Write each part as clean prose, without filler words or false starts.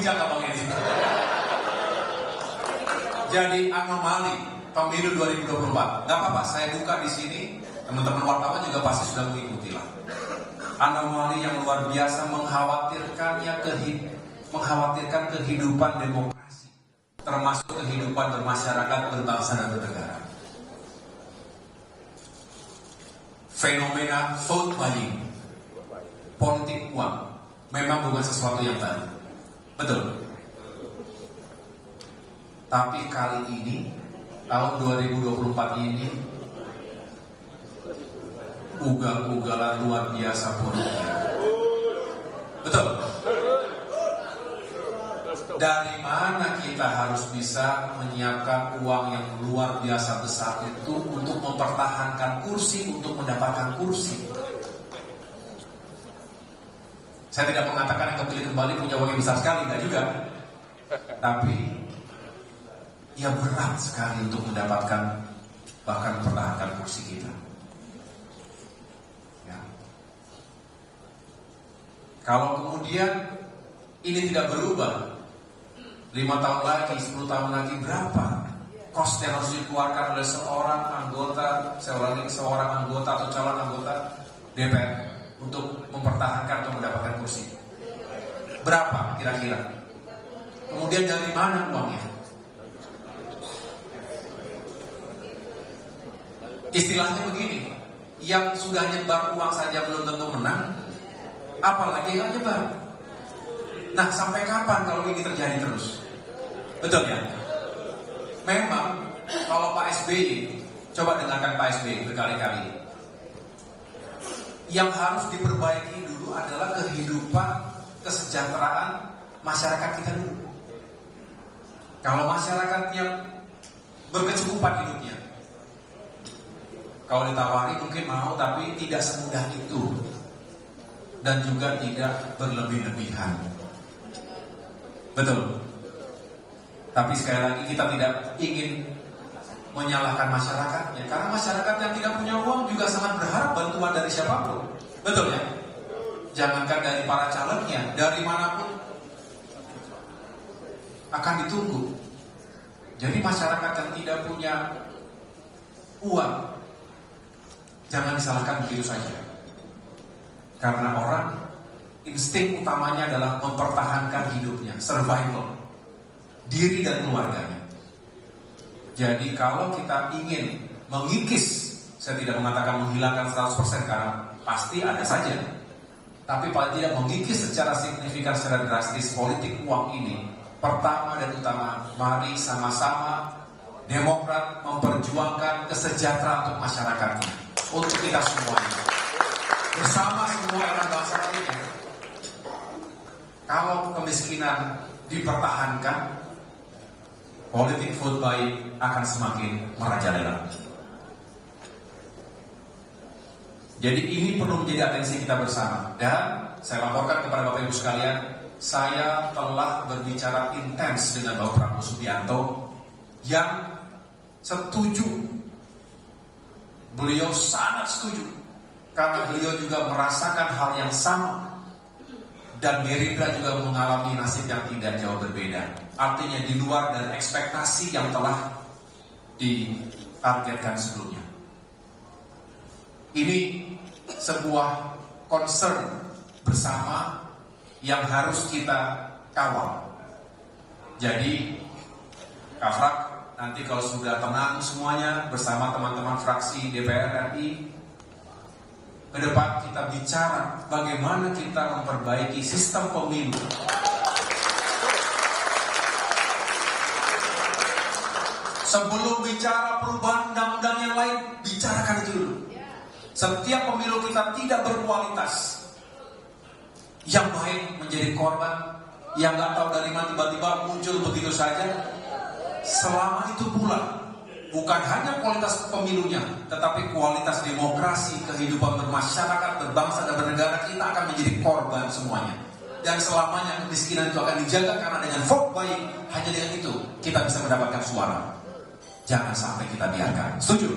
bijak abang ini. Jadi anomali pemilu 2024. Gak apa-apa, saya buka di sini. Teman-teman wartawan juga pasti sudah mengikuti lah. Anomali yang luar biasa mengkhawatirkan kehidupan demokrasi, termasuk kehidupan bermasyarakat, berbangsa dan bernegara. Fenomena vote buying, politik uang, memang bukan sesuatu yang baru, betul. Tapi kali ini, tahun 2024 ini, ugal-ugalan luar biasa politiknya. Betul. Dari mana kita harus bisa menyiapkan uang yang luar biasa besar itu untuk mempertahankan kursi, untuk mendapatkan kursi? Saya tidak mengatakan yang kepilih kembali punya uang yang besar sekali, enggak juga. Tapi ya berat sekali untuk mendapatkan, bahkan mempertahankan kursi kita. Ya. Kalau kemudian ini tidak berubah, 5 tahun lagi, 10 tahun lagi, berapa cost yang harus dikeluarkan oleh seorang anggota atau calon anggota DPR untuk mempertahankan atau mendapatkan kursi? Berapa kira-kira? Kemudian dari mana uangnya? Istilahnya begini, yang sudah nyebar uang saja belum tentu menang, apalagi yang nyebar. Nah, sampai kapan kalau ini terjadi terus? Betul ya? Memang kalau Pak SBY, coba dengarkan Pak SBY berkali-kali, yang harus diperbaiki dulu adalah kehidupan, kesejahteraan masyarakat kita dulu. Kalau masyarakatnya berkecukupan hidupnya, kalau ditawari mungkin mau, tapi tidak semudah itu, dan juga tidak berlebih-lebihan. Betul. Tapi sekali lagi kita tidak ingin menyalahkan masyarakatnya, karena masyarakat yang tidak punya uang juga sangat berharap bantuan dari siapapun. Betul ya? Jangankan dari para calegnya, dari manapun akan ditunggu. Jadi masyarakat yang tidak punya uang, jangan disalahkan begitu saja. Karena orang, insting utamanya adalah mempertahankan hidupnya, survival, diri dan keluarganya. Jadi kalau kita ingin mengikis, saya tidak mengatakan menghilangkan 100% karena pasti ada saja, tapi paling tidak mengikis secara signifikan, secara drastis politik uang ini, pertama dan utama, mari sama-sama Demokrat memperjuangkan kesejahteraan untuk masyarakatnya, untuk kita semuanya, bersama semua orang bangsa lainnya. Kalau kemiskinan dipertahankan, politik vote buying akan semakin merajalela. Jadi ini perlu menjadi atensi kita bersama. Dan saya laporkan kepada Bapak Ibu sekalian, saya telah berbicara intens dengan Bapak Prabowo Subianto yang setuju. Beliau sangat setuju karena beliau juga merasakan hal yang sama. Dan Gerindra juga mengalami nasib yang tidak jauh berbeda. Artinya di luar dari ekspektasi yang telah ditargetkan sebelumnya. Ini sebuah concern bersama yang harus kita kawal. Jadi, Kafrak, nanti kalau sudah tenang semuanya bersama teman-teman fraksi DPR RI, ke depan kita bicara bagaimana kita memperbaiki sistem pemilu. Sebelum bicara perubahan undang-undang yang lain, bicarakan itu dulu. Setiap pemilu kita tidak berkualitas, yang baik menjadi korban, yang nggak tahu dari mana tiba-tiba muncul begitu saja. Selama itu pula, bukan hanya kualitas pemilunya, tetapi kualitas demokrasi, kehidupan bermasyarakat, berbangsa dan bernegara, kita akan menjadi korban semuanya. Dan selamanya kemiskinan itu akan dijaga, karena dengan vote buying, hanya dengan itu kita bisa mendapatkan suara. Jangan sampai kita biarkan. Setuju?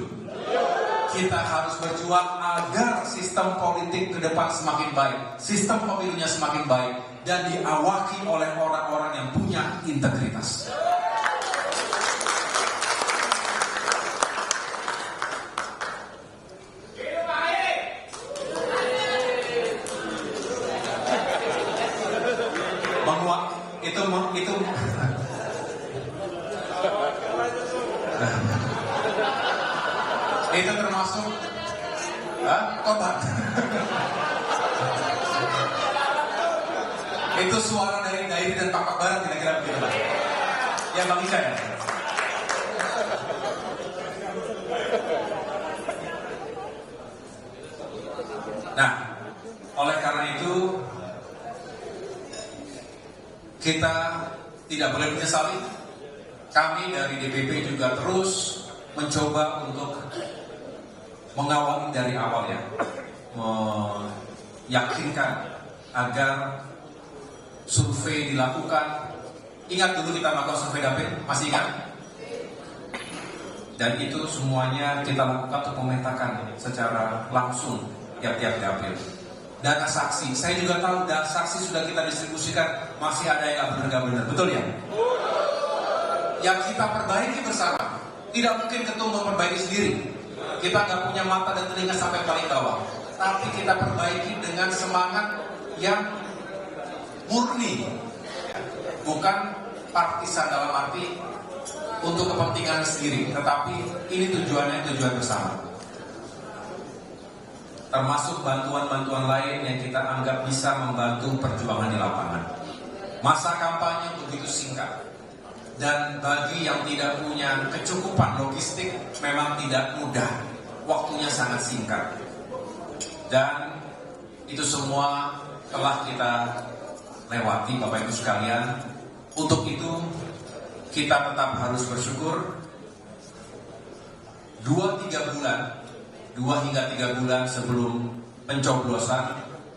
Kita harus berjuang agar sistem politik ke depan semakin baik, sistem pemilunya semakin baik, dan diawaki oleh orang-orang yang punya integritas. Itu itu termasuk tobat. Itu suara dari Dairi dan Pak Barat kira-kira begitu lah. Ya Bang Ica ya. Nah, oleh karena itu kita tidak boleh menyesali. Kami dari DPP juga terus mencoba untuk mengawali dari awal ya, meyakinkan agar survei dilakukan. Ingat dulu kita melakukan survei dapil, masih ingat? Dan itu semuanya kita lakukan untuk memetakan secara langsung tiap-tiap dapil. Data saksi, saya juga tahu data saksi sudah kita distribusikan, masih ada yang benar-benar, betul ya? Yang kita perbaiki bersama. Tidak mungkin ketua memperbaiki sendiri. Kita nggak punya mata dan telinga sampai paling bawah. Tapi kita perbaiki dengan semangat yang murni, bukan partisan dalam arti untuk kepentingan sendiri, tetapi ini tujuannya tujuan bersama. Termasuk bantuan-bantuan lain yang kita anggap bisa membantu perjuangan di lapangan. Masa kampanye begitu singkat, dan bagi yang tidak punya kecukupan logistik memang tidak mudah, waktunya sangat singkat. Dan itu semua telah kita lewati Bapak Ibu sekalian. Untuk itu kita tetap harus bersyukur. 2 hingga 3 bulan sebelum pencoblosan,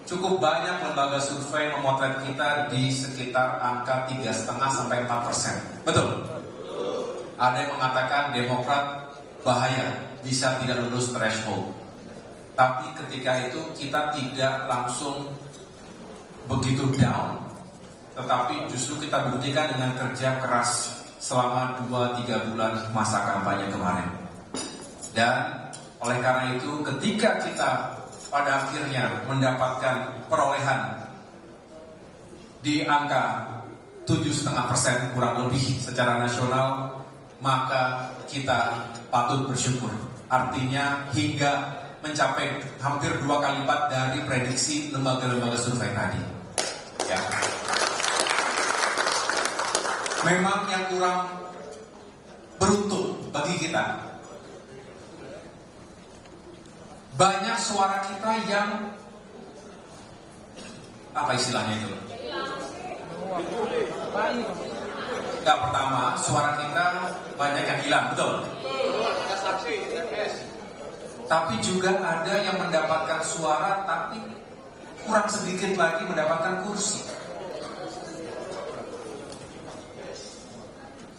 cukup banyak lembaga survei memotret kita di sekitar angka 3,5 sampai 4%. Betul? Ada yang mengatakan Demokrat bahaya, bisa tidak lulus threshold. Tapi ketika itu kita tidak langsung begitu down, tetapi justru kita buktikan dengan kerja keras selama 2-3 bulan masa kampanye kemarin. Dan oleh karena itu ketika kita pada akhirnya mendapatkan perolehan di angka 7,5% kurang lebih secara nasional, maka kita patut bersyukur. Artinya hingga mencapai hampir 2 kali lipat dari prediksi lembaga-lembaga survei tadi. Ya. Memang yang kurang beruntung bagi kita, banyak suara kita yang apa istilahnya itu? Enggak, pertama suara kita banyak yang hilang, betul? Tapi juga ada yang mendapatkan suara tapi kurang sedikit lagi mendapatkan kursi.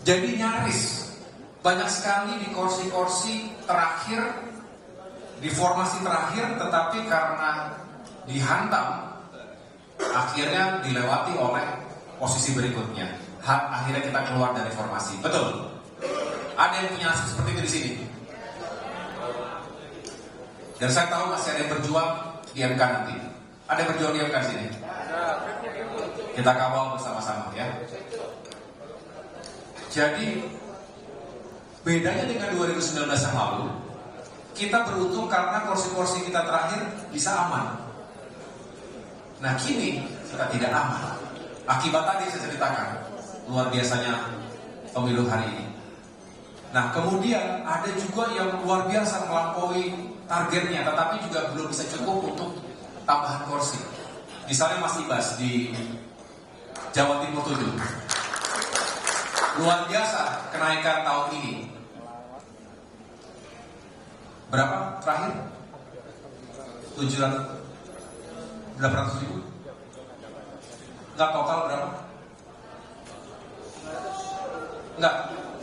Jadi nyaris banyak sekali di kursi-kursi terakhir, di formasi terakhir, tetapi karena dihantam akhirnya dilewati oleh posisi berikutnya. Akhirnya kita keluar dari formasi. Betul? Ada yang punya nasib seperti itu di sini. Dan saya tahu masih ada yang berjuang di MK nanti. Ada yang berjuang di MK di sini. Kita kawal bersama-sama ya. Jadi bedanya dengan 2019 yang lalu, kita beruntung karena kursi-kursi kita terakhir bisa aman. Nah kini kita tidak aman. Akibat tadi saya ceritakan, luar biasanya pemilu hari ini. Nah kemudian ada juga yang luar biasa melampaui targetnya, tetapi juga belum bisa cukup untuk tambahan kursi. Misalnya Mas Ibas di Jawa Timur 7. Luar biasa kenaikan tahun ini. Berapa terakhir? 800 ribu? Enggak, total berapa? Enggak,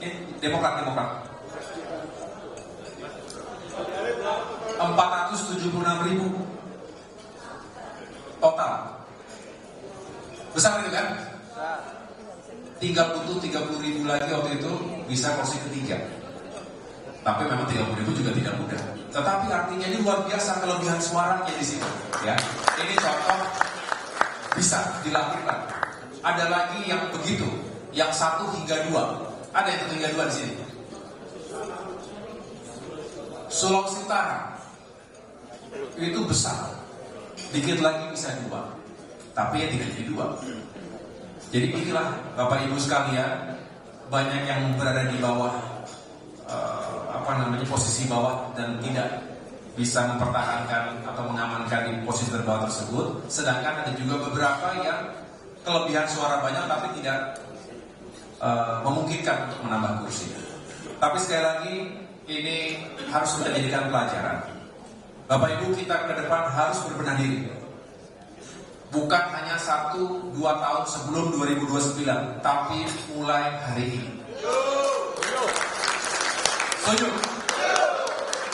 ini Demokrat 476 ribu total. Besar itu kan? Tinggal butuh 30.000 lagi waktu itu bisa kursi ketiga. Tapi memang 30.000 juga tidak mudah. Tetapi artinya ini luar biasa kelebihan suaranya di sini. Ya, ini contoh bisa dilakukan. Ada lagi yang begitu, yang 1 hingga 2. Ada yang 1 hingga 2 di sini. Sulawesi Utara itu besar, dikit lagi bisa 2, tapi ya tidak jadi 2. Jadi inilah Bapak Ibu sekalian, banyak yang berada di bawah posisi bawah dan tidak bisa mempertahankan atau mengamankan di posisi terbawah tersebut. Sedangkan ada juga beberapa yang kelebihan suara banyak tapi tidak memungkinkan untuk menambah kursi. Tapi sekali lagi ini harus kita jadikan pelajaran. Bapak Ibu, kita ke depan harus berbenah diri. Bukan hanya 1-2 tahun sebelum 2029, tapi mulai hari ini. Setuju?